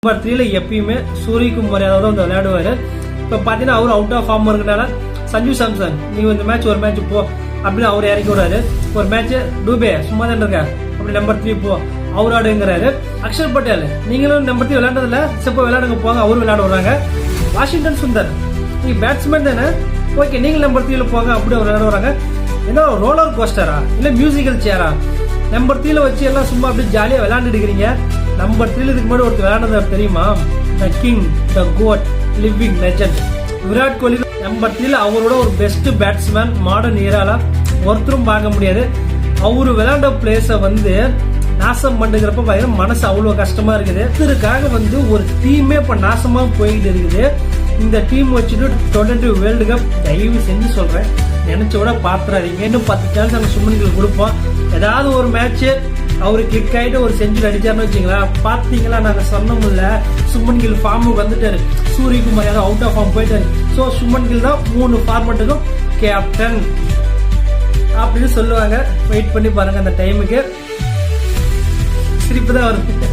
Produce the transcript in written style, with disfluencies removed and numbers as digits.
Number 3ல எப்பயுமே சூரியகுமார் யாதவ் தான் விளையாடுவாரு. இப்ப பாத்தீங்கன்னா அவர் அவுட் ஆஃப் ஃபார்ம் இருக்கனால சஞ்சு சாம்சன் நீ இந்த மேட்ச் ஒரு மேட்ச் போ அப்படின்னு அவர் இறக்கி விடாரு. ஒரு மேட்ச் டூபே சும்மா தான் இருக்க அப்படி நம்பர் 3 போ அவர் ஆடுங்கிறாரு. அக்ஷர் பட்டேல் நீங்களும் நம்பர் 3 விளையாண்டதில்ல சப்போ விளையாடுங்க போங்க அவரு விளையாட வர்றாங்க. வாஷிங்டன் சுந்தர் நீ பேட்ஸ்மேன் தானே ஓகே நீங்கள் நம்பர் 3ல போங்க அப்படி அவர் விளையாட வராங்க. என்ன ரோலர் கோஸ்டரா இல்ல மியூசிக்கல் சேரா நம்பர் 3ல வச்சு எல்லாம் சும்மா அப்படி ஜாலியா விளையாண்டு இருக்கிறீங்க. நம்பர் 3ல இதுக்கு முன்னாடி ஒருத்தர் விளையாடுறது தெரியுமா? The king the goat living legend Virat Kohli number 3ல அவரோட ஒரு பெஸ்ட் பேட்ஸ்மேன் மாடர்ன் ஏரால ஒருத்தரும் பார்க்க முடியாது. அவரு விளையாண்ட பிளேஸ நாசம் பண்ணுகிறப்ப பாத்தீங்கன்னா மனசு அவ்வளவு கஷ்டமா இருக்குது. இதற்காக ஒரு டீமே இப்ப நாசமா போயிட்டு இருக்குது. இந்த டீம் வச்சுட்டு 20 வேர்ல்டு கப் தயவு செஞ்சு சொல்றேன் நினைச்ச விட பாத்துறாதீங்க. இன்னும் 10 சான்ஸ் நாங்க சுமன் கில் கொடுப்போம். ஏதாவது ஒரு மேட்ச் அவரு கிளிக் ஆயிட்டு ஒரு செஞ்சுரி அடிச்சாருன்னு வச்சுங்களா பாத்தீங்களா நாங்க சொன்னோம்ல சுமன் கில் ஃபார்முக்கு வந்துட்டாரு. Suryakumar Yadav out of form போயிட்டாரு. சோ சுமன் கில் தான் 3 ஃபார்மட்டுக்கும் கேப்டன் அப்படின்னு சொல்லுவாங்க. வெயிட் பண்ணி பாருங்க அந்த டைமுக்கு. சிரிப்பு தான் வருது.